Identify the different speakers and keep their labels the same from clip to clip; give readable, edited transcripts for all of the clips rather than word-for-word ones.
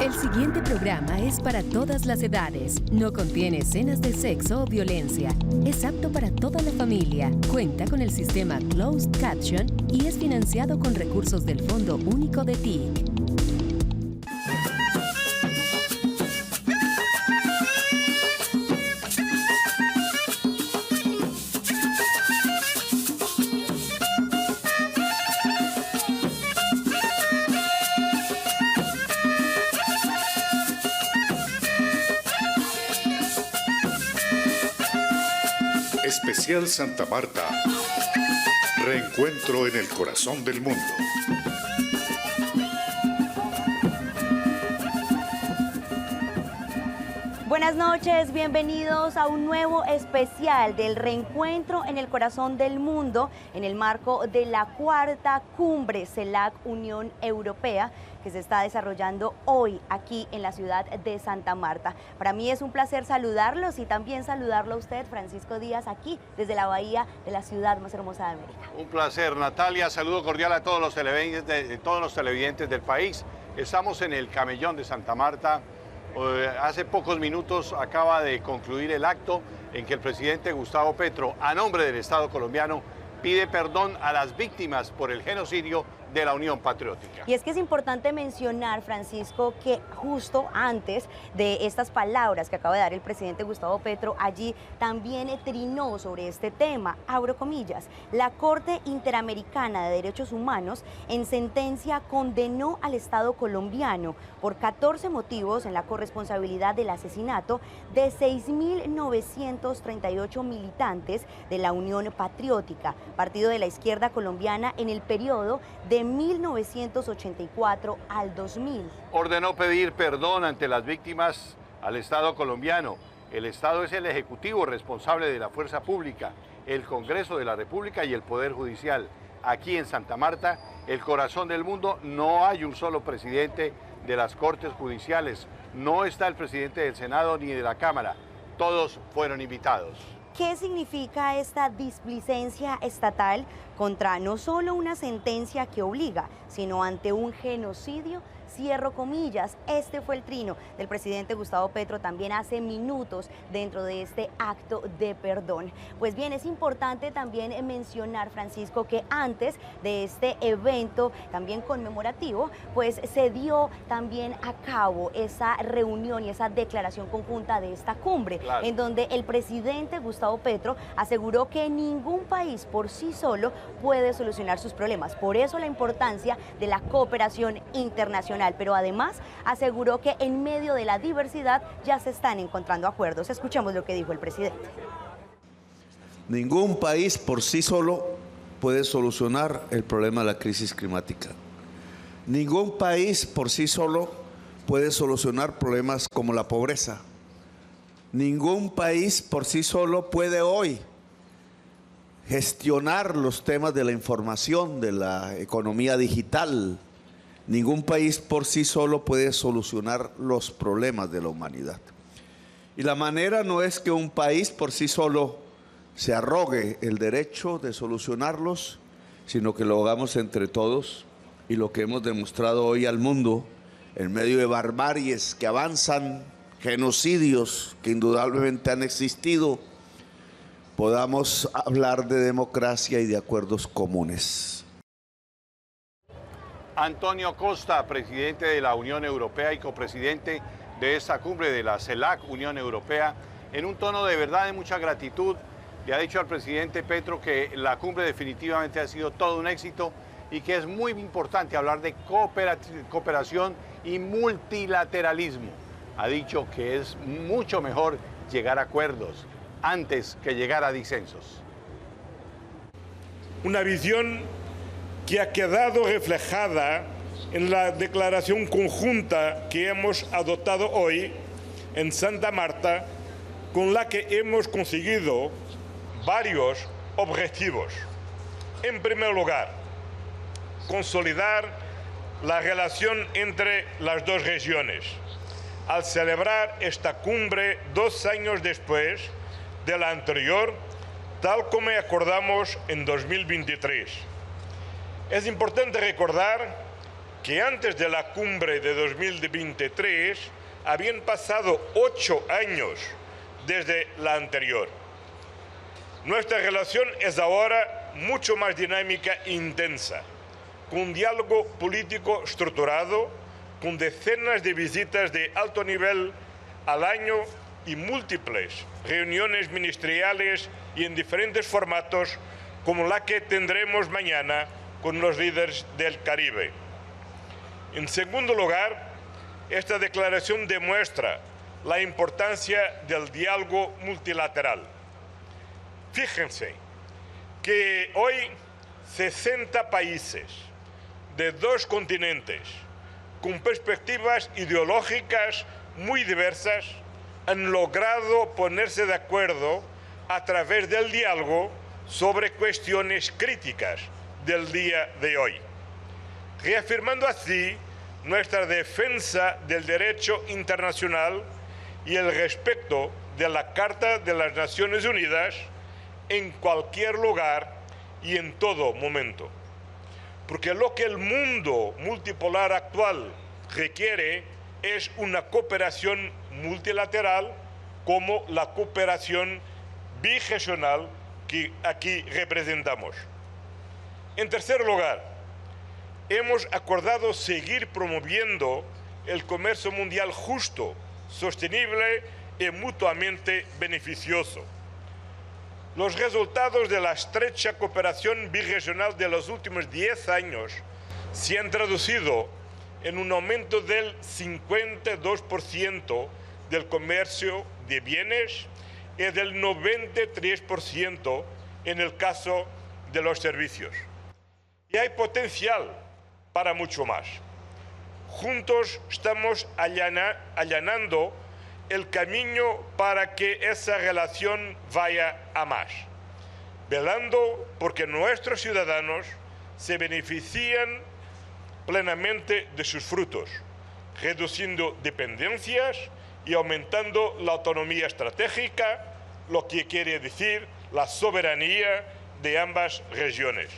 Speaker 1: El siguiente programa es para todas las edades. No contiene escenas de sexo o violencia. Es apto para toda la familia. Cuenta con el sistema Closed Caption y es financiado con recursos del Fondo Único de TIC.
Speaker 2: Especial Santa Marta. Reencuentro en el corazón del mundo.
Speaker 3: Buenas noches, bienvenidos a un nuevo especial del Reencuentro en el Corazón del Mundo en el marco de la cuarta cumbre CELAC Unión Europea que se está desarrollando hoy aquí en la ciudad de Santa Marta. Para mí es un placer saludarlos y también saludarlo a usted, Francisco Díaz, aquí desde la bahía de la ciudad más hermosa de América.
Speaker 4: Un placer, Natalia. Saludo cordial a todos los televidentes del país. Estamos en el Camellón de Santa Marta. Hace pocos minutos acaba de concluir el acto en que el presidente Gustavo Petro, a nombre del Estado colombiano, pide perdón a las víctimas por el genocidio de la Unión Patriótica.
Speaker 3: Y es que es importante mencionar, Francisco, que justo antes de estas palabras que acaba de dar el presidente Gustavo Petro, allí también trinó sobre este tema, abro comillas, la Corte Interamericana de Derechos Humanos en sentencia condenó al Estado colombiano por 14 motivos en la corresponsabilidad del asesinato de 6.938 militantes de la Unión Patriótica, partido de la izquierda colombiana en el periodo de 1984 al 2000.
Speaker 4: Ordenó pedir perdón ante las víctimas al Estado colombiano. El Estado es el ejecutivo responsable de la fuerza pública, el Congreso de la República y el Poder Judicial. Aquí en Santa Marta, el corazón del mundo, no hay un solo presidente de las Cortes Judiciales, no está el presidente del Senado ni de la Cámara, todos fueron invitados.
Speaker 3: ¿Qué significa esta displicencia estatal contra no solo una sentencia que obliga, sino ante un genocidio? Cierro comillas, este fue el trino del presidente Gustavo Petro también hace minutos dentro de este acto de perdón. Pues bien, es importante también mencionar, Francisco, que antes de este evento también conmemorativo, pues se dio también a cabo esa reunión y esa declaración conjunta de esta cumbre, claro, en donde el presidente Gustavo Petro aseguró que ningún país por sí solo puede solucionar sus problemas. Por eso la importancia de la cooperación internacional. Pero además aseguró que en medio de la diversidad ya se están encontrando acuerdos. Escuchemos lo que dijo el presidente.
Speaker 5: Ningún país por sí solo puede solucionar el problema de la crisis climática. Ningún país por sí solo puede solucionar problemas como la pobreza. Ningún país por sí solo puede hoy gestionar los temas de la información, de la economía digital. Ningún país por sí solo puede solucionar los problemas de la humanidad. Y la manera no es que un país por sí solo se arrogue el derecho de solucionarlos, sino que lo hagamos entre todos. Y lo que hemos demostrado hoy al mundo, en medio de barbaries que avanzan, genocidios que indudablemente han existido, podamos hablar de democracia y de acuerdos comunes.
Speaker 4: Antonio Costa, presidente de la Unión Europea y copresidente de esta cumbre de la CELAC Unión Europea, en un tono de verdad de mucha gratitud, le ha dicho al presidente Petro que la cumbre definitivamente ha sido todo un éxito y que es muy importante hablar de cooperación y multilateralismo. Ha dicho que es mucho mejor llegar a acuerdos antes que llegar a disensos.
Speaker 6: Una visión que ha quedado reflejada en la declaración conjunta que hemos adoptado hoy en Santa Marta, con la que hemos conseguido varios objetivos. En primer lugar, consolidar la relación entre las dos regiones, al celebrar esta cumbre 2 años después de la anterior, tal como acordamos en 2023. Es importante recordar que antes de la cumbre de 2023 habían pasado 8 años desde la anterior. Nuestra relación es ahora mucho más dinámica e intensa, con un diálogo político estructurado, con decenas de visitas de alto nivel al año y múltiples reuniones ministeriales y en diferentes formatos, como la que tendremos mañana con los líderes del Caribe. En segundo lugar, esta declaración demuestra la importancia del diálogo multilateral. Fíjense que hoy 60 países de 2 continentes con perspectivas ideológicas muy diversas han logrado ponerse de acuerdo a través del diálogo sobre cuestiones críticas del día de hoy, reafirmando así nuestra defensa del derecho internacional y el respeto de la Carta de las Naciones Unidas en cualquier lugar y en todo momento. Porque lo que el mundo multipolar actual requiere es una cooperación multilateral como la cooperación birregional que aquí representamos. En tercer lugar, hemos acordado seguir promoviendo el comercio mundial justo, sostenible y mutuamente beneficioso. Los resultados de la estrecha cooperación birregional de los últimos 10 años se han traducido en un aumento del 52% del comercio de bienes y del 93% en el caso de los servicios. Y hay potencial para mucho más. Juntos estamos allanando el camino para que esa relación vaya a más, velando porque nuestros ciudadanos se benefician plenamente de sus frutos, reduciendo dependencias y aumentando la autonomía estratégica, lo que quiere decir la soberanía de ambas regiones.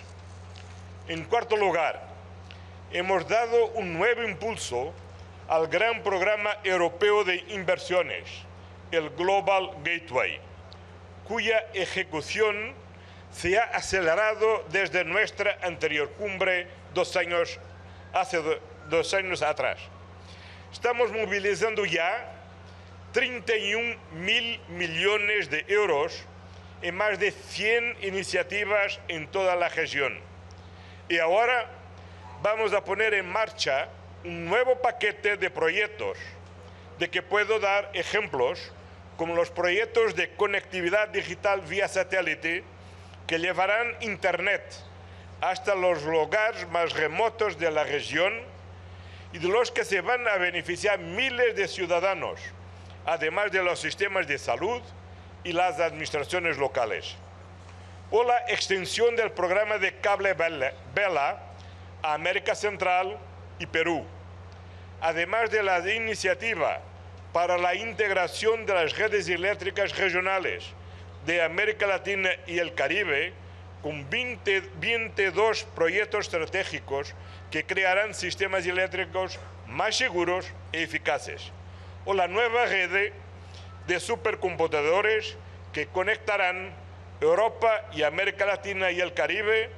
Speaker 6: En cuarto lugar, hemos dado un nuevo impulso al gran programa europeo de inversiones, el Global Gateway, cuya ejecución se ha acelerado desde nuestra anterior cumbre hace 2 años atrás. Estamos movilizando ya 31.000 millones de euros en más de 100 iniciativas en toda la región. Y ahora vamos a poner en marcha un nuevo paquete de proyectos, de que puedo dar ejemplos, como los proyectos de conectividad digital vía satélite, que llevarán Internet hasta los lugares más remotos de la región y de los que se van a beneficiar miles de ciudadanos, además de los sistemas de salud y las administraciones locales. O la extensión del programa de cable Vela a América Central y Perú, además de la iniciativa para la integración de las redes eléctricas regionales de América Latina y el Caribe, con 22 proyectos estratégicos que crearán sistemas eléctricos más seguros e eficaces, o la nueva red de supercomputadores que conectarán Europa y América Latina y el Caribe,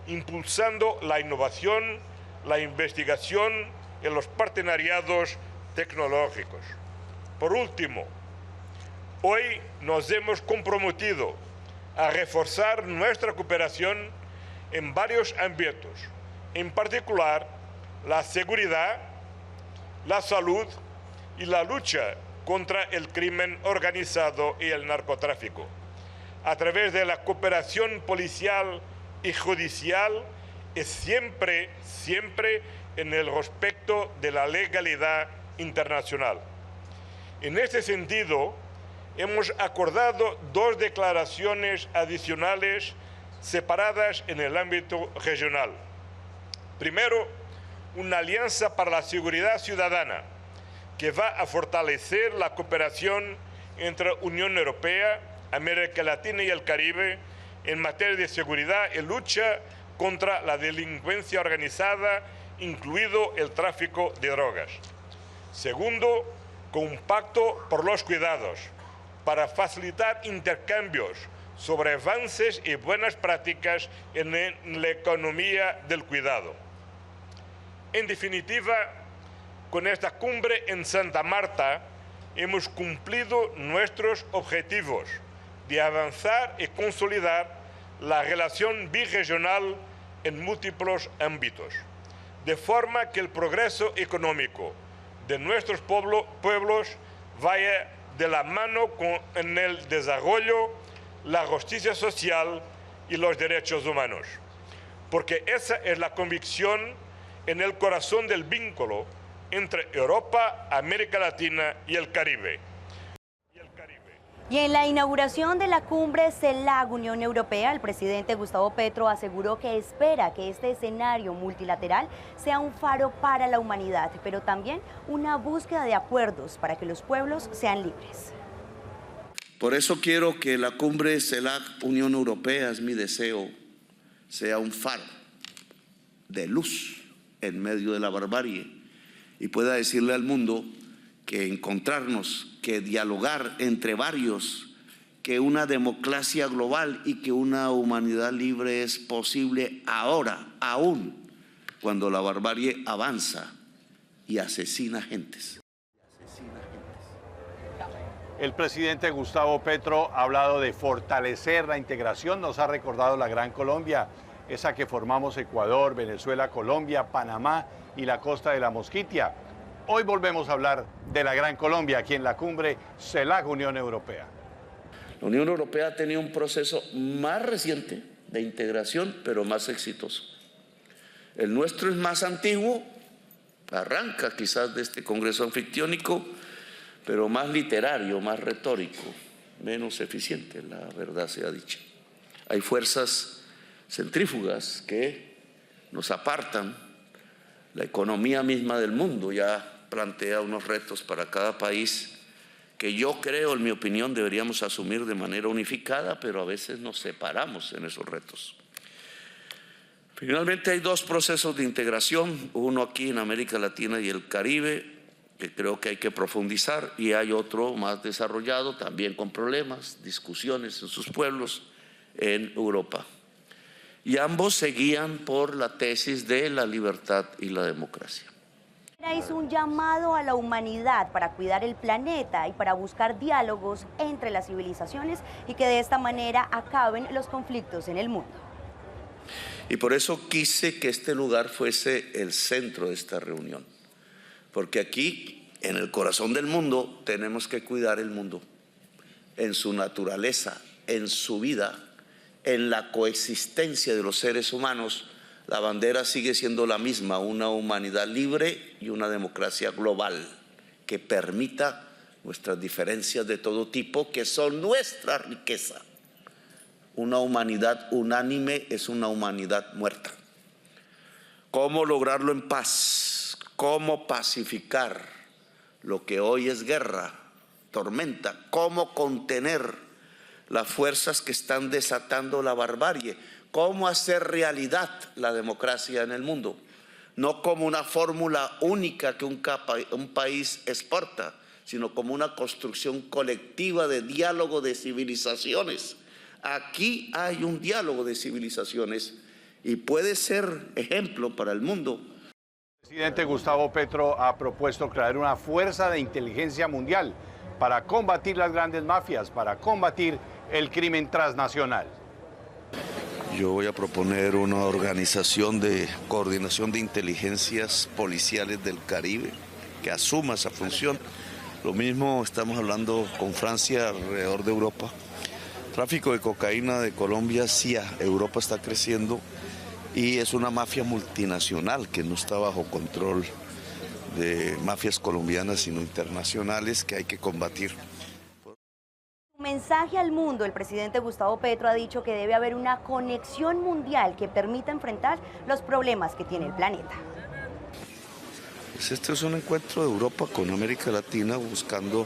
Speaker 6: impulsando la innovación, la investigación y los partenariados tecnológicos. Por último, hoy nos hemos comprometido a reforzar nuestra cooperación en varios ámbitos, en particular la seguridad, la salud y la lucha contra el crimen organizado y el narcotráfico, a través de la cooperación policial y judicial y siempre en el respeto de la legalidad internacional. En este sentido, hemos acordado 2 declaraciones adicionales separadas en el ámbito regional. Primero, una alianza para la seguridad ciudadana que va a fortalecer la cooperación entre Unión Europea, América Latina y el Caribe en materia de seguridad y lucha contra la delincuencia organizada incluido el tráfico de drogas. Segundo, con un pacto por los cuidados, para facilitar intercambios sobre avances y buenas prácticas en la economía del cuidado. En definitiva, con esta cumbre en Santa Marta hemos cumplido nuestros objetivos de avanzar y consolidar la relación birregional en múltiples ámbitos, de forma que el progreso económico de nuestros pueblos vaya de la mano con el desarrollo, la justicia social y los derechos humanos. Porque esa es la convicción en el corazón del vínculo entre Europa, América Latina y el Caribe.
Speaker 3: Y en la inauguración de la cumbre CELAC-Unión Europea, el presidente Gustavo Petro aseguró que espera que este escenario multilateral sea un faro para la humanidad, pero también una búsqueda de acuerdos para que los pueblos sean libres.
Speaker 5: Por eso quiero que la cumbre CELAC-Unión Europea, es mi deseo, sea un faro de luz en medio de la barbarie y pueda decirle al mundo que encontrarnos, que dialogar entre varios, que una democracia global y que una humanidad libre es posible ahora, aún cuando la barbarie avanza y asesina gentes.
Speaker 4: El presidente Gustavo Petro ha hablado de fortalecer la integración, nos ha recordado la Gran Colombia, esa que formamos Ecuador, Venezuela, Colombia, Panamá y la costa de la Mosquitia. Hoy volvemos a hablar de la Gran Colombia aquí en la cumbre CELAC-Unión Europea.
Speaker 5: La Unión Europea ha tenido un proceso más reciente de integración, pero más exitoso. El nuestro es más antiguo, arranca quizás de este congreso anfictiónico, pero más literario, más retórico, menos eficiente, la verdad sea dicha. Hay fuerzas centrífugas que nos apartan. La economía misma del mundo ya plantea unos retos para cada país que yo creo, en mi opinión, deberíamos asumir de manera unificada, pero a veces nos separamos en esos retos. Finalmente hay dos procesos de integración, uno aquí en América Latina y el Caribe, que creo que hay que profundizar, y hay otro más desarrollado, también con problemas, discusiones en sus pueblos, en Europa. Y ambos seguían por la tesis de la libertad y la democracia.
Speaker 3: Hizo un llamado a la humanidad para cuidar el planeta y para buscar diálogos entre las civilizaciones y que de esta manera acaben los conflictos en el mundo.
Speaker 5: Y por eso quise que este lugar fuese el centro de esta reunión, porque aquí, en el corazón del mundo, tenemos que cuidar el mundo, en su naturaleza, en su vida, en la coexistencia de los seres humanos. La bandera sigue siendo la misma, una humanidad libre y una democracia global que permita nuestras diferencias de todo tipo, que son nuestra riqueza. Una humanidad unánime es una humanidad muerta. ¿Cómo lograrlo en paz? ¿Cómo pacificar lo que hoy es guerra, tormenta? ¿Cómo contener las fuerzas que están desatando la barbarie? ¿Cómo hacer realidad la democracia en el mundo? No como una fórmula única que un país exporta, sino como una construcción colectiva de diálogo de civilizaciones. Aquí hay un diálogo de civilizaciones y puede ser ejemplo para el mundo.
Speaker 4: El presidente Gustavo Petro ha propuesto crear una fuerza de inteligencia mundial para combatir las grandes mafias, para combatir el crimen transnacional.
Speaker 5: Yo voy a proponer una organización de coordinación de inteligencias policiales del Caribe que asuma esa función. Lo mismo estamos hablando con Francia alrededor de Europa. Tráfico de cocaína de Colombia hacia Europa está creciendo y es una mafia multinacional que no está bajo control de mafias colombianas sino internacionales que hay que combatir.
Speaker 3: Mensaje al mundo, el presidente Gustavo Petro ha dicho que debe haber una conexión mundial que permita enfrentar los problemas que tiene el planeta.
Speaker 5: Pues este es un encuentro de Europa con América Latina buscando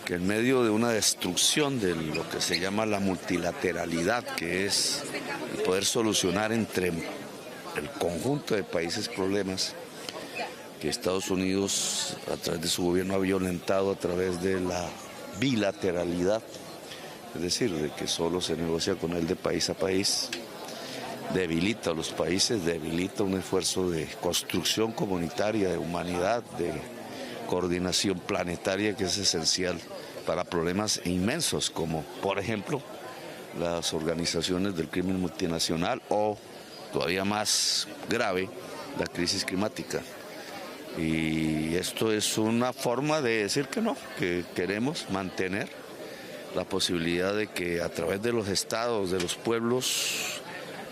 Speaker 5: que en medio de una destrucción de lo que se llama la multilateralidad, que es el poder solucionar entre el conjunto de países problemas que Estados Unidos a través de su gobierno ha violentado a través de la bilateralidad, es decir, de que solo se negocia con él de país a país, debilita a los países, debilita un esfuerzo de construcción comunitaria, de humanidad, de coordinación planetaria que es esencial para problemas inmensos como, por ejemplo, las organizaciones del crimen multinacional o, todavía más grave, la crisis climática. Y esto es una forma de decir que no, que queremos mantener la posibilidad de que a través de los estados, de los pueblos,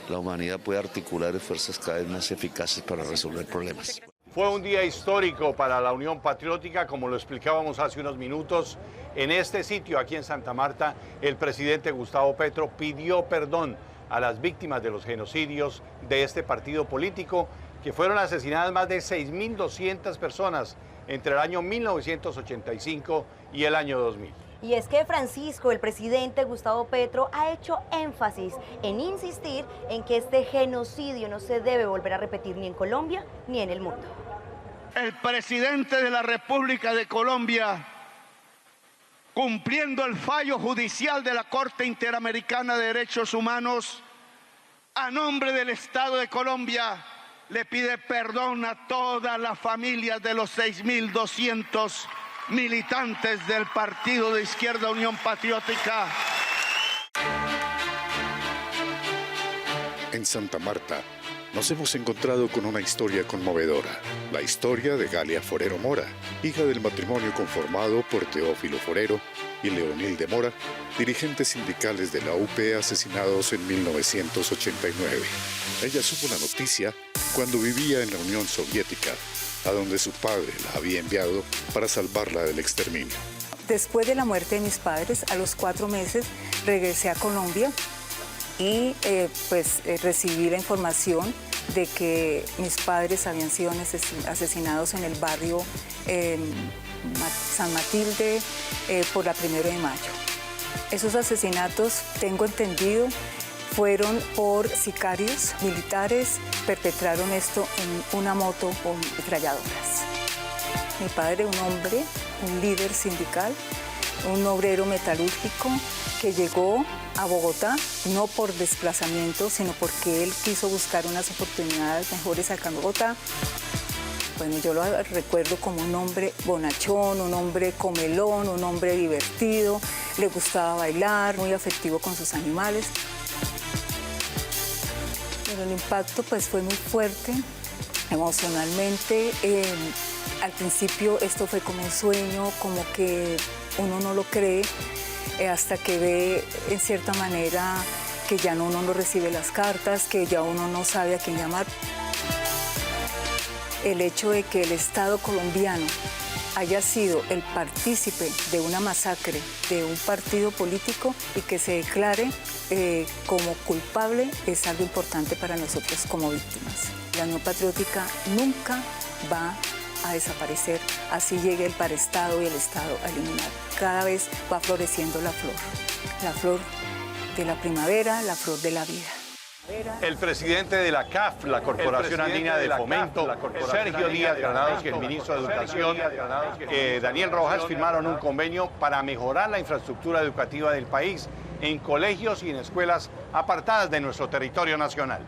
Speaker 5: la humanidad pueda articular esfuerzos cada vez más eficaces para resolver problemas.
Speaker 4: Fue un día histórico para la Unión Patriótica, como lo explicábamos hace unos minutos. En este sitio, aquí en Santa Marta, el presidente Gustavo Petro pidió perdón a las víctimas de los genocidios de este partido político, que fueron asesinadas más de 6.200 personas entre el año 1985 y el año 2000.
Speaker 3: Y es que Francisco, el presidente Gustavo Petro, ha hecho énfasis en insistir en que este genocidio no se debe volver a repetir ni en Colombia ni en el mundo.
Speaker 7: El presidente de la República de Colombia, cumpliendo el fallo judicial de la Corte Interamericana de Derechos Humanos, a nombre del Estado de Colombia, le pide perdón a todas las familias de los 6.200 militantes del Partido de Izquierda Unión Patriótica.
Speaker 2: En Santa Marta nos hemos encontrado con una historia conmovedora, la historia de Galia Forero Mora, hija del matrimonio conformado por Teófilo Forero y Leonilde Mora, dirigentes sindicales de la UP asesinados en 1989. Ella supo la noticia cuando vivía en la Unión Soviética, a donde su padre la había enviado para salvarla del exterminio.
Speaker 8: Después de la muerte de mis padres, a los 4 meses, regresé a Colombia y recibí la información de que mis padres habían sido asesinados en el barrio San Matilde por la 1 de mayo. Esos asesinatos, tengo entendido, fueron por sicarios militares, perpetraron esto en una moto con ametralladoras. Mi padre, un hombre, un líder sindical, un obrero metalúrgico que llegó a Bogotá, no por desplazamiento, sino porque él quiso buscar unas oportunidades mejores acá en Bogotá. Bueno, yo lo recuerdo como un hombre bonachón, un hombre comelón, un hombre divertido, le gustaba bailar, muy afectivo con sus animales. Pero el impacto pues fue muy fuerte emocionalmente. Al principio esto fue como un sueño, como que uno no lo cree, hasta que ve en cierta manera que ya uno no recibe las cartas, que ya uno no sabe a quién llamar. El hecho de que el Estado colombiano haya sido el partícipe de una masacre de un partido político y que se declare como culpable es algo importante para nosotros como víctimas. La Unión Patriótica nunca va a desaparecer, así llegue el paraestado y el Estado a eliminar. Cada vez va floreciendo la flor de la primavera, la flor de la vida.
Speaker 4: El presidente de la CAF, la Corporación Andina de Fomento, Sergio Díaz Granados, y el ministro de Educación, Daniel Rojas, firmaron un convenio para mejorar la infraestructura educativa del país en colegios y en escuelas apartadas de nuestro territorio nacional.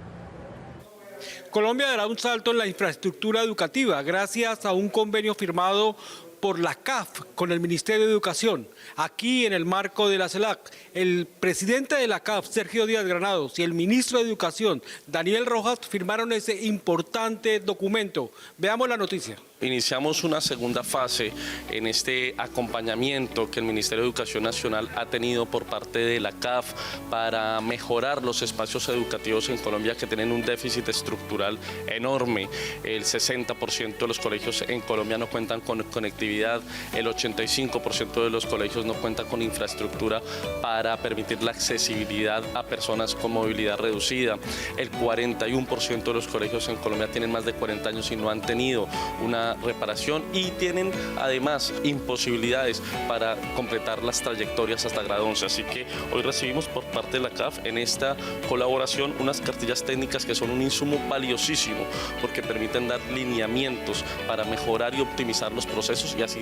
Speaker 9: Colombia dará un salto en la infraestructura educativa gracias a un convenio firmado por la CAF con el Ministerio de Educación. Aquí en el marco de la CELAC, el presidente de la CAF, Sergio Díaz Granados, y el ministro de Educación, Daniel Rojas, firmaron ese importante documento. Veamos la noticia.
Speaker 10: Iniciamos una segunda fase en este acompañamiento que el Ministerio de Educación Nacional ha tenido por parte de la CAF para mejorar los espacios educativos en Colombia que tienen un déficit estructural enorme. El 60% de los colegios en Colombia no cuentan con conectividad, el 85% de los colegios no cuentan con infraestructura para permitir la accesibilidad a personas con movilidad reducida. El 41% de los colegios en Colombia tienen más de 40 años y no han tenido una la reparación y tienen además imposibilidades para completar las trayectorias hasta grado 11. Así que hoy recibimos por parte de la CAF en esta colaboración unas cartillas técnicas que son un insumo valiosísimo porque permiten dar lineamientos para mejorar y optimizar los procesos y así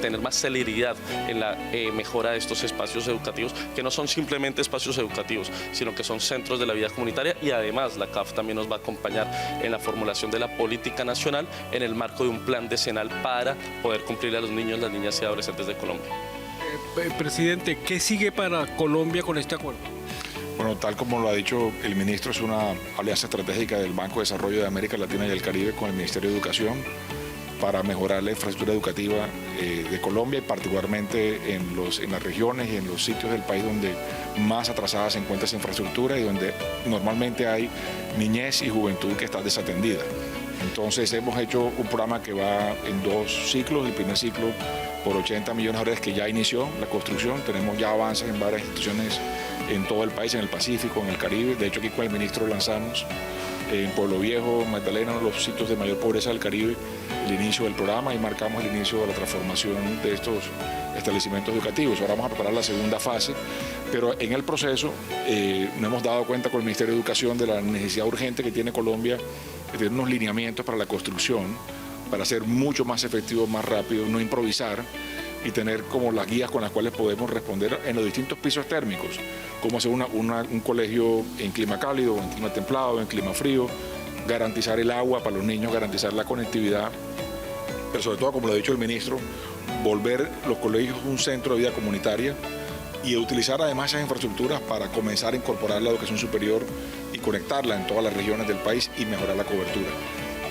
Speaker 10: tener más celeridad en la mejora de estos espacios educativos, que no son simplemente espacios educativos, sino que son centros de la vida comunitaria, y además la CAF también nos va a acompañar en la formulación de la política nacional en el marco de un plan decenal para poder cumplirle a los niños, las niñas y adolescentes de Colombia.
Speaker 9: Presidente, ¿qué sigue para Colombia con este acuerdo?
Speaker 11: Bueno, tal como lo ha dicho el ministro, es una alianza estratégica del Banco de Desarrollo de América Latina y el Caribe con el Ministerio de Educación para mejorar la infraestructura educativa de Colombia y particularmente en las regiones y en los sitios del país donde más atrasada se encuentra esa infraestructura y donde normalmente hay niñez y juventud que está desatendida. Entonces hemos hecho un programa que va en 2 ciclos. El primer ciclo por 80 millones de dólares que ya inició la construcción. Tenemos ya avances en varias instituciones en todo el país, en el Pacífico, en el Caribe. De hecho, aquí con el ministro lanzamos en Pueblo Viejo, Magdalena, uno de los sitios de mayor pobreza del Caribe, el inicio del programa y marcamos el inicio de la transformación de estos establecimientos educativos. Ahora vamos a preparar la segunda fase, pero en el proceso nos hemos dado cuenta con el Ministerio de Educación de la necesidad urgente que tiene Colombia de tener unos lineamientos para la construcción, para ser mucho más efectivo, más rápido, no improvisar y tener como las guías con las cuales podemos responder en los distintos pisos térmicos, cómo hacer un colegio en clima cálido, en clima templado, en clima frío, garantizar el agua para los niños, garantizar la conectividad, pero sobre todo, como lo ha dicho el ministro, volver los colegios un centro de vida comunitaria y utilizar además esas infraestructuras para comenzar a incorporar la educación superior y conectarla en todas las regiones del país y mejorar la cobertura.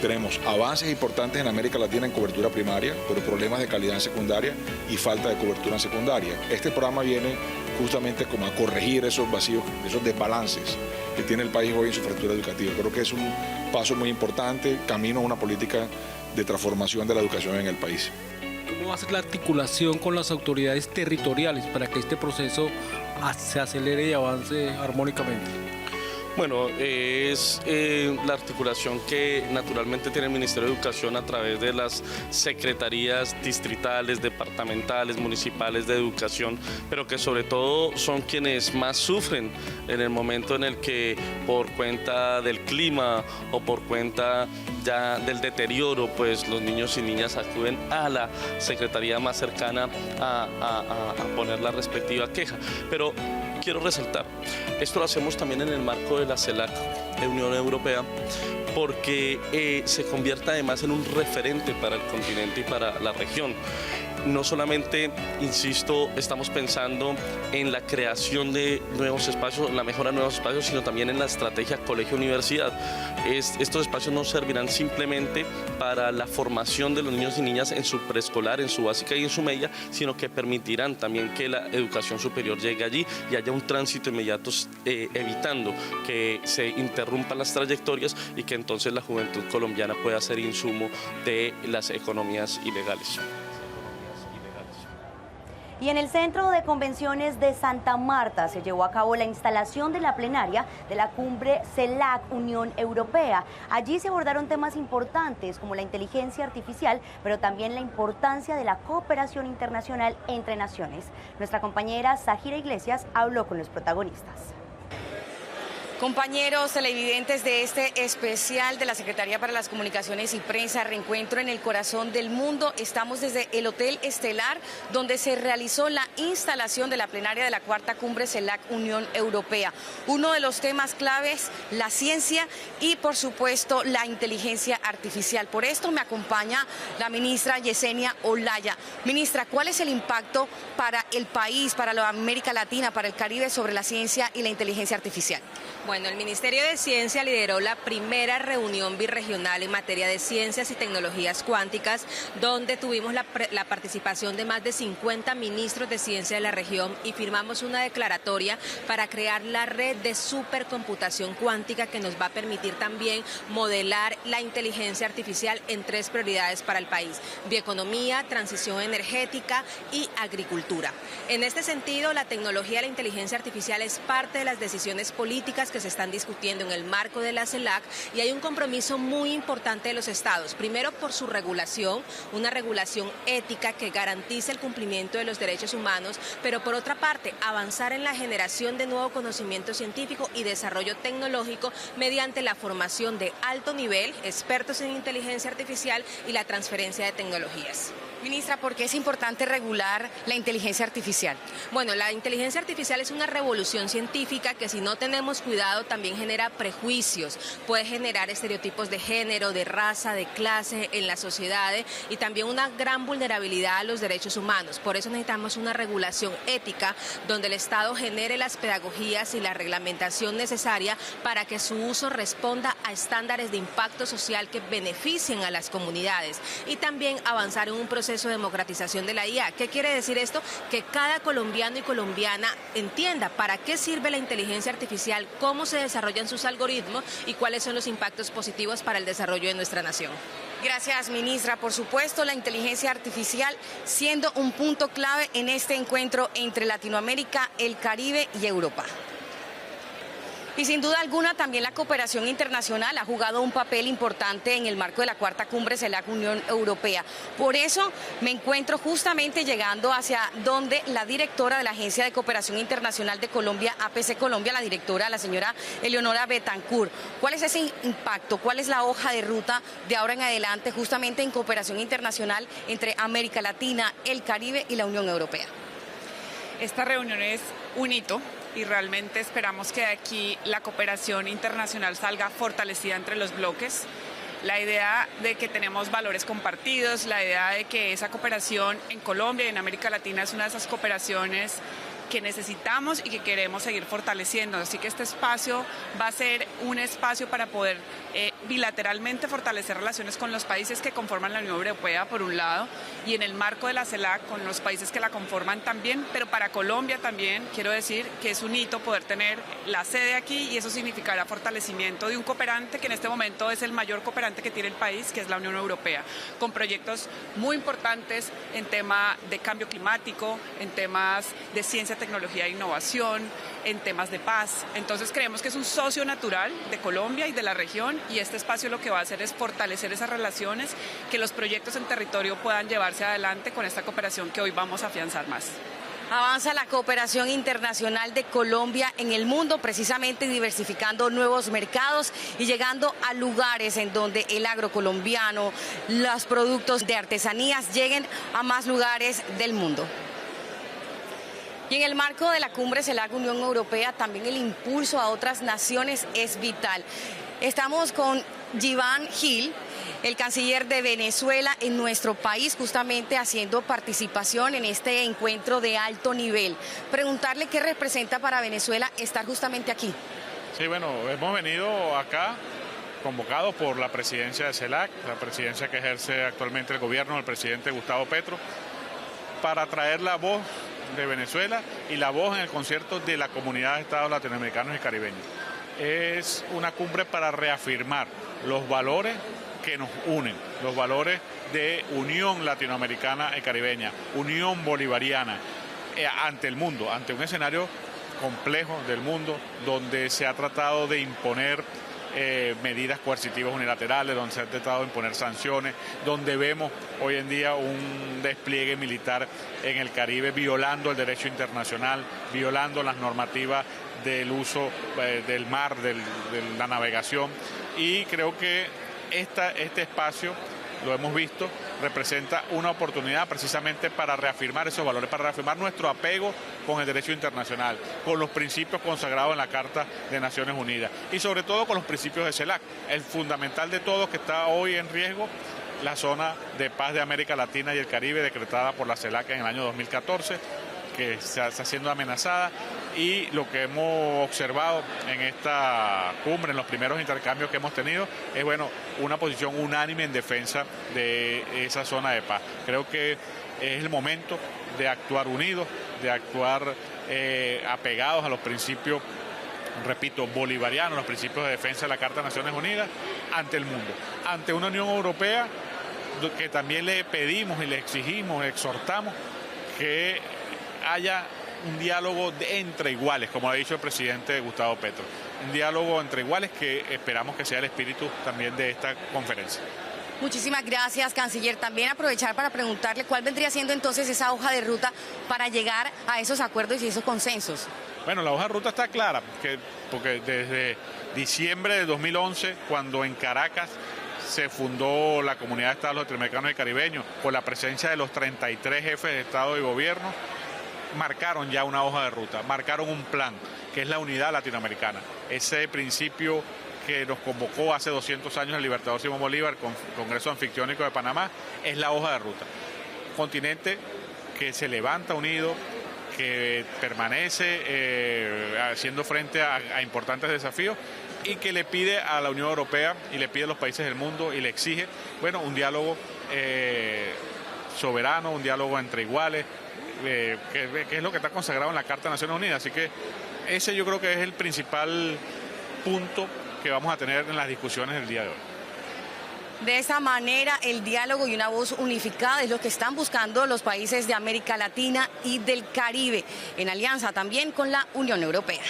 Speaker 11: Tenemos avances importantes en América Latina en cobertura primaria, pero problemas de calidad en secundaria y falta de cobertura en secundaria. Este programa viene justamente como a corregir esos vacíos, esos desbalances que tiene el país hoy en su infraestructura educativa. Creo que es un paso muy importante, camino a una política de transformación de la educación en el país.
Speaker 9: ¿Cómo va a ser la articulación con las autoridades territoriales para que este proceso se acelere y avance armónicamente?
Speaker 10: Bueno, es la articulación que naturalmente tiene el Ministerio de Educación a través de las secretarías distritales, departamentales, municipales de educación, pero que sobre todo son quienes más sufren en el momento en el que por cuenta del clima o por cuenta ya del deterioro, pues los niños y niñas acuden a la secretaría más cercana a poner la respectiva queja. Pero quiero resaltar, esto lo hacemos también en el marco de la CELAC de Unión Europea, porque se convierte además en un referente para el continente y para la región. No solamente, insisto, estamos pensando en la creación de nuevos espacios, la mejora de nuevos espacios, sino también en la estrategia colegio-universidad. Estos espacios no servirán simplemente para la formación de los niños y niñas en su preescolar, en su básica y en su media, sino que permitirán también que la educación superior llegue allí y haya un tránsito inmediato, evitando que se interrumpan las trayectorias y que entonces la juventud colombiana pueda ser insumo de las economías ilegales.
Speaker 3: Y en el Centro de Convenciones de Santa Marta se llevó a cabo la instalación de la plenaria de la cumbre CELAC Unión Europea. Allí se abordaron temas importantes como la inteligencia artificial, pero también la importancia de la cooperación internacional entre naciones. Nuestra compañera Zahira Iglesias habló con los protagonistas.
Speaker 12: Compañeros televidentes de este especial de la Secretaría para las Comunicaciones y Prensa, Reencuentro en el Corazón del Mundo, estamos desde el Hotel Estelar, donde se realizó la instalación de la plenaria de la cuarta cumbre CELAC Unión Europea. Uno de los temas claves, la ciencia y, por supuesto, la inteligencia artificial. Por esto me acompaña la ministra Yesenia Olaya. Ministra, ¿cuál es el impacto para el país, para la América Latina, para el Caribe sobre la ciencia y la inteligencia artificial?
Speaker 13: Bueno, el Ministerio de Ciencia lideró la primera reunión birregional en materia de ciencias y tecnologías cuánticas, donde tuvimos la participación de más de 50 ministros de ciencia de la región y firmamos una declaratoria para crear la red de supercomputación cuántica que nos va a permitir también modelar la inteligencia artificial en 3 prioridades para el país: bioeconomía, transición energética y agricultura. En este sentido, la tecnología de la inteligencia artificial es parte de las decisiones políticas que se están discutiendo en el marco de la CELAC y hay un compromiso muy importante de los estados. Primero, por su regulación, una regulación ética que garantice el cumplimiento de los derechos humanos, pero por otra parte, avanzar en la generación de nuevo conocimiento científico y desarrollo tecnológico mediante la formación de alto nivel, expertos en inteligencia artificial y la transferencia de tecnologías.
Speaker 12: Ministra, ¿por qué es importante regular la inteligencia artificial?
Speaker 13: Bueno, la inteligencia artificial es una revolución científica que si no tenemos cuidado también genera prejuicios, puede generar estereotipos de género, de raza, de clase en las sociedades y también una gran vulnerabilidad a los derechos humanos. Por eso necesitamos una regulación ética donde el Estado genere las pedagogías y la reglamentación necesaria para que su uso responda a estándares de impacto social que beneficien a las comunidades y también avanzar en un proceso de democratización de la IA. ¿Qué quiere decir esto? Que cada colombiano y colombiana entienda para qué sirve la inteligencia artificial, cómo se desarrollan sus algoritmos y cuáles son los impactos positivos para el desarrollo de nuestra nación.
Speaker 12: Gracias, ministra. Por supuesto, la inteligencia artificial siendo un punto clave en este encuentro entre Latinoamérica, el Caribe y Europa. Y sin duda alguna también la cooperación internacional ha jugado un papel importante en el marco de la cuarta cumbre CELAC Unión Europea. Por eso me encuentro justamente llegando hacia donde la directora de la Agencia de Cooperación Internacional de Colombia, APC Colombia, la directora, la señora Eleonora Betancourt. ¿Cuál es ese impacto? ¿Cuál es la hoja de ruta de ahora en adelante justamente en cooperación internacional entre América Latina, el Caribe y la Unión Europea?
Speaker 14: Esta reunión es un hito y realmente esperamos que de aquí la cooperación internacional salga fortalecida entre los bloques. La idea de que tenemos valores compartidos, la idea de que esa cooperación en Colombia y en América Latina es una de esas cooperaciones que necesitamos y que queremos seguir fortaleciendo. Así que este espacio va a ser un espacio para poder bilateralmente fortalecer relaciones con los países que conforman la Unión Europea, por un lado, y en el marco de la CELAC con los países que la conforman también, pero para Colombia también quiero decir que es un hito poder tener la sede aquí y eso significará fortalecimiento de un cooperante que en este momento es el mayor cooperante que tiene el país, que es la Unión Europea, con proyectos muy importantes en tema de cambio climático, en temas de ciencia, tecnología e innovación, en temas de paz. Entonces creemos que es un socio natural de Colombia y de la región y este espacio lo que va a hacer es fortalecer esas relaciones, que los proyectos en territorio puedan llevarse adelante con esta cooperación que hoy vamos a afianzar más.
Speaker 12: Avanza la cooperación internacional de Colombia en el mundo, precisamente diversificando nuevos mercados y llegando a lugares en donde el agro colombiano, los productos de artesanías lleguen a más lugares del mundo. Y en el marco de la cumbre CELAC Unión Europea, también el impulso a otras naciones es vital. Estamos con Iván Gil, el canciller de Venezuela en nuestro país, justamente haciendo participación en este encuentro de alto nivel. Preguntarle qué representa para Venezuela estar justamente aquí.
Speaker 15: Sí, bueno, hemos venido acá convocados por la presidencia de CELAC, la presidencia que ejerce actualmente el gobierno del presidente Gustavo Petro, para traer la voz de Venezuela y la voz en el concierto de la comunidad de estados latinoamericanos y caribeños. Es una cumbre para reafirmar los valores que nos unen, los valores de unión latinoamericana y caribeña, unión bolivariana ante el mundo, ante un escenario complejo del mundo donde se ha tratado de imponer medidas coercitivas unilaterales, donde se ha tratado de imponer sanciones, donde vemos hoy en día un despliegue militar en el Caribe violando el derecho internacional, violando las normativas del uso del mar, de la navegación, y creo que este espacio, lo hemos visto, representa una oportunidad precisamente para reafirmar esos valores, para reafirmar nuestro apego con el derecho internacional, con los principios consagrados en la Carta de Naciones Unidas y sobre todo con los principios de CELAC, el fundamental de todos que está hoy en riesgo, la zona de paz de América Latina y el Caribe decretada por la CELAC en el año 2014, que está siendo amenazada, y lo que hemos observado en esta cumbre, en los primeros intercambios que hemos tenido, es una posición unánime en defensa de esa zona de paz. Creo que es el momento de actuar unidos, de actuar apegados a los principios, repito, bolivarianos, los principios de defensa de la Carta de Naciones Unidas ante el mundo, ante una Unión Europea que también le pedimos y le exigimos, exhortamos que haya un diálogo entre iguales, como ha dicho el presidente Gustavo Petro. un diálogo entre iguales que esperamos que sea el espíritu también de esta conferencia.
Speaker 12: Muchísimas gracias, canciller. También aprovechar para preguntarle cuál vendría siendo entonces esa hoja de ruta para llegar a esos acuerdos y esos consensos.
Speaker 15: Bueno, la hoja de ruta está clara, porque desde diciembre de 2011, cuando en Caracas se fundó la Comunidad de Estados Latinoamericanos y Caribeños, con la presencia de los 33 jefes de Estado y Gobierno, marcaron ya una hoja de ruta, marcaron un plan, que es la unidad latinoamericana. Ese principio que nos convocó hace 200 años el libertador Simón Bolívar con el Congreso Anfictiónico de Panamá, es la hoja de ruta. Un continente que se levanta unido, que permanece haciendo frente a importantes desafíos y que le pide a la Unión Europea y le pide a los países del mundo y le exige, bueno, un diálogo soberano, un diálogo entre iguales, que es lo que está consagrado en la Carta de Naciones Unidas. Así que ese yo creo que es el principal punto que vamos a tener en las discusiones del día de hoy.
Speaker 12: De esa manera, el diálogo y una voz unificada es lo que están buscando los países de América Latina y del Caribe, en alianza también con la Unión Europea.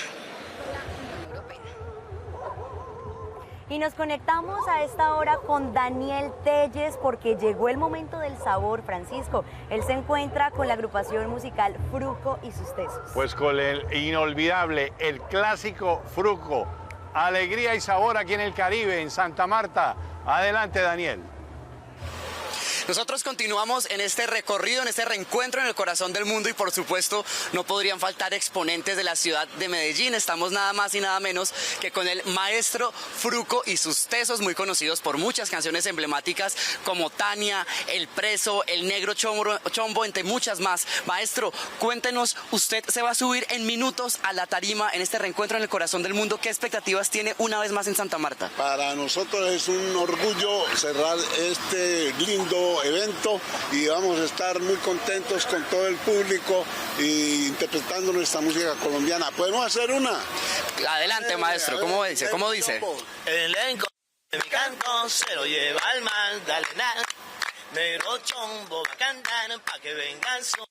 Speaker 3: Y nos conectamos a esta hora con Daniel Telles porque llegó el momento del sabor, Francisco. Él se encuentra con la agrupación musical Fruco y sus Tesos.
Speaker 4: Pues con el inolvidable, el clásico Fruco. Alegría y sabor aquí en el Caribe, en Santa Marta. Adelante, Daniel.
Speaker 16: Nosotros continuamos en este recorrido, en este reencuentro en el corazón del mundo y por supuesto no podrían faltar exponentes de la ciudad de Medellín. Estamos nada más y nada menos que con el maestro Fruco y sus Tesos, muy conocidos por muchas canciones emblemáticas como Tania, El Preso, El Negro Chombo, entre muchas más. Maestro, cuéntenos, usted se va a subir en minutos a la tarima en este reencuentro en el corazón del mundo. ¿Qué expectativas tiene una vez más en Santa Marta?
Speaker 17: Para nosotros es un orgullo cerrar este lindo evento y vamos a estar muy contentos con todo el público y interpretando nuestra música colombiana. ¿Podemos hacer una?
Speaker 16: Adelante, maestro. ¿Cómo dice? ¿Cómo dice?
Speaker 18: El elenco de mi canto se lo lleva al mar, dale nada. Negro Chombo va a cantar pa' que vengan su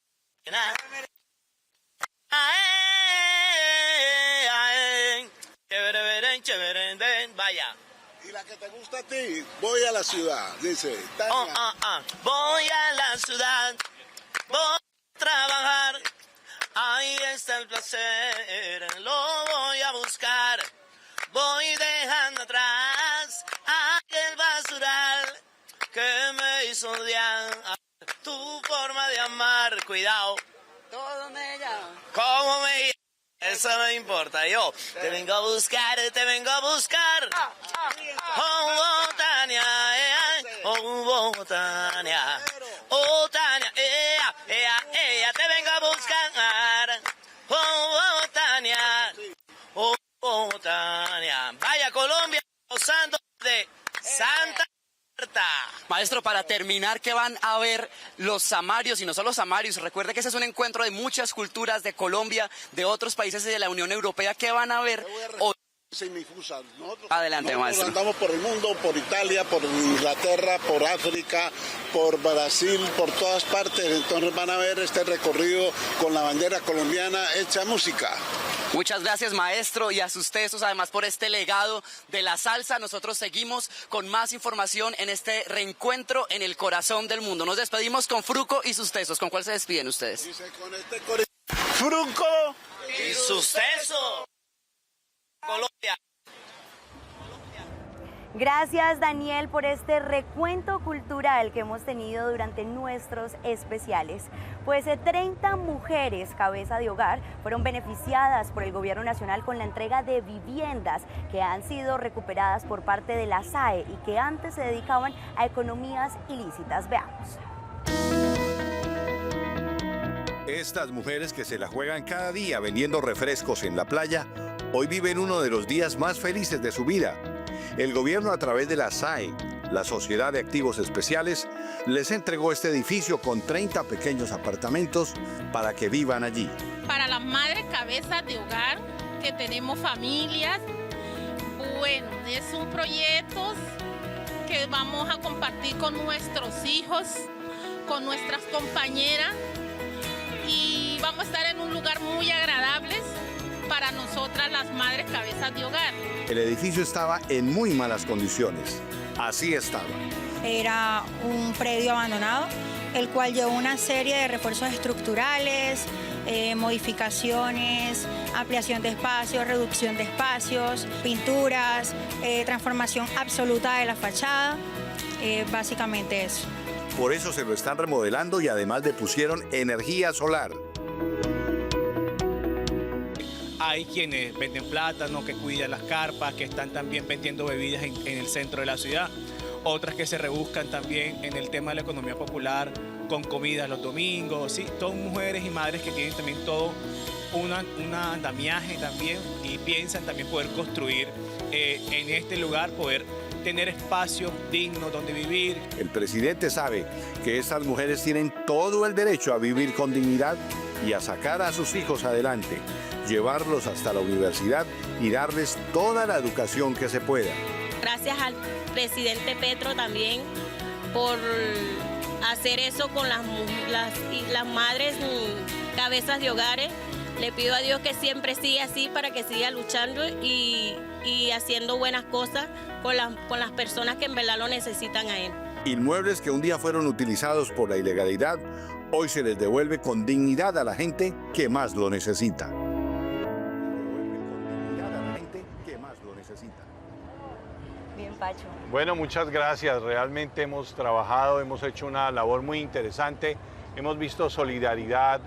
Speaker 18: vaya.
Speaker 17: ¿Y la que te gusta a ti? Voy a la ciudad, dice.
Speaker 18: Voy a la ciudad, voy a trabajar. Ahí está el placer, lo voy a buscar. Voy dejando atrás aquel basural que me hizo odiar tu forma de amar. Cuidado.
Speaker 16: Todo me llama.
Speaker 18: ¿Cómo me llama? Eso no importa, yo te vengo a buscar, te vengo a buscar. Oh, Tania, oh, Tania, oh, Tania, te vengo a buscar. Oh, Tania, oh, Tania. Vaya Colombia, gozando de Santa Marta.
Speaker 16: Maestro, para terminar, ¿qué van a ver los samarios? Y no solo samarios, recuerde que ese es un encuentro de muchas culturas de Colombia, de otros países de la Unión Europea. ¿Qué van a ver hoy? Adelante, maestro.
Speaker 17: Andamos por el mundo, por Italia, por Inglaterra, por África, por Brasil, por todas partes. Entonces van a ver este recorrido con la bandera colombiana hecha música.
Speaker 16: Muchas gracias, maestro, y a sus Tesos, además, por este legado de la salsa. Nosotros seguimos con más información en este reencuentro en el corazón del mundo. Nos despedimos con Fruco y sus Tesos. ¿Con cuál se despiden ustedes?
Speaker 17: Dice con este Fruco
Speaker 18: y sus Tesos. Colombia.
Speaker 3: Gracias, Daniel, por este recuento cultural que hemos tenido durante nuestros especiales. Pues 30 mujeres cabeza de hogar fueron beneficiadas por el Gobierno Nacional con la entrega de viviendas que han sido recuperadas por parte de la SAE y que antes se dedicaban a economías ilícitas. Veamos.
Speaker 19: Estas mujeres que se la juegan cada día vendiendo refrescos en la playa, hoy viven uno de los días más felices de su vida. El gobierno, a través de la SAE, la Sociedad de Activos Especiales, les entregó este edificio con 30 pequeños apartamentos para que vivan allí.
Speaker 20: Para las madres cabezas de hogar, que tenemos familias, bueno, es un proyecto que vamos a compartir con nuestros hijos, con nuestras compañeras, y vamos a estar en un lugar muy agradable, para nosotras las madres cabezas de hogar.
Speaker 19: El edificio estaba en muy malas condiciones. Así estaba.
Speaker 21: Era un predio abandonado, el cual llevó una serie de refuerzos estructurales, modificaciones, ampliación de espacios, reducción de espacios, pinturas, transformación absoluta de la fachada, básicamente eso.
Speaker 19: Por eso se lo están remodelando y además le pusieron energía solar.
Speaker 22: Hay quienes venden plátano, que cuidan las carpas, que están también vendiendo bebidas en el centro de la ciudad. Otras que se rebuscan también en el tema de la economía popular, con comida los domingos, ¿sí? Todas mujeres y madres que tienen también todo un andamiaje también y piensan también poder construir en este lugar, poder tener espacios dignos donde vivir.
Speaker 19: El presidente sabe que estas mujeres tienen todo el derecho a vivir con dignidad y a sacar a sus hijos adelante, llevarlos hasta la universidad y darles toda la educación que se pueda.
Speaker 23: Gracias al presidente Petro también por hacer eso con las madres cabezas de hogares. Le pido a Dios que siempre siga así para que siga luchando y haciendo buenas cosas con las personas que en verdad lo necesitan a él.
Speaker 19: Inmuebles que un día fueron utilizados por la ilegalidad, hoy se les devuelve con dignidad a la gente que más lo necesita.
Speaker 3: Bien, Pacho.
Speaker 4: Bueno, muchas gracias. Realmente hemos trabajado, hemos hecho una labor muy interesante. Hemos visto solidaridad,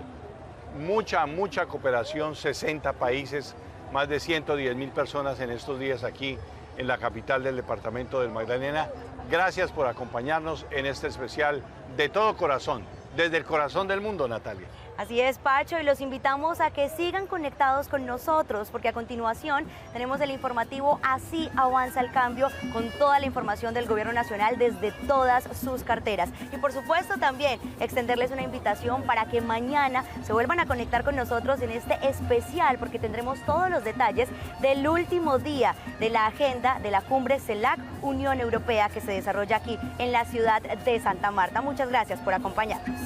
Speaker 4: mucha cooperación, 60 países, más de 110.000 personas en estos días aquí en la capital del departamento del Magdalena. Gracias por acompañarnos en este especial de todo corazón, desde el corazón del mundo, Natalia.
Speaker 3: Así es, Pacho, y los invitamos a que sigan conectados con nosotros, porque a continuación tenemos el informativo Así avanza el cambio, con toda la información del Gobierno Nacional desde todas sus carteras. Y por supuesto también extenderles una invitación para que mañana se vuelvan a conectar con nosotros en este especial, porque tendremos todos los detalles del último día de la agenda de la cumbre CELAC Unión Europea que se desarrolla aquí en la ciudad de Santa Marta. Muchas gracias por acompañarnos.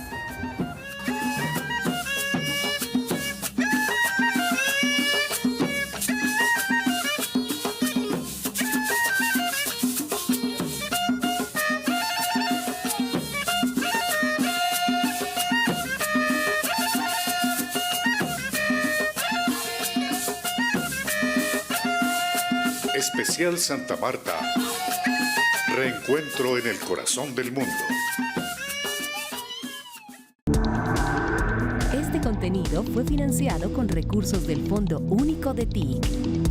Speaker 2: Especial Santa Marta. Reencuentro en el corazón del mundo.
Speaker 1: Este contenido fue financiado con recursos del Fondo Único de TIC.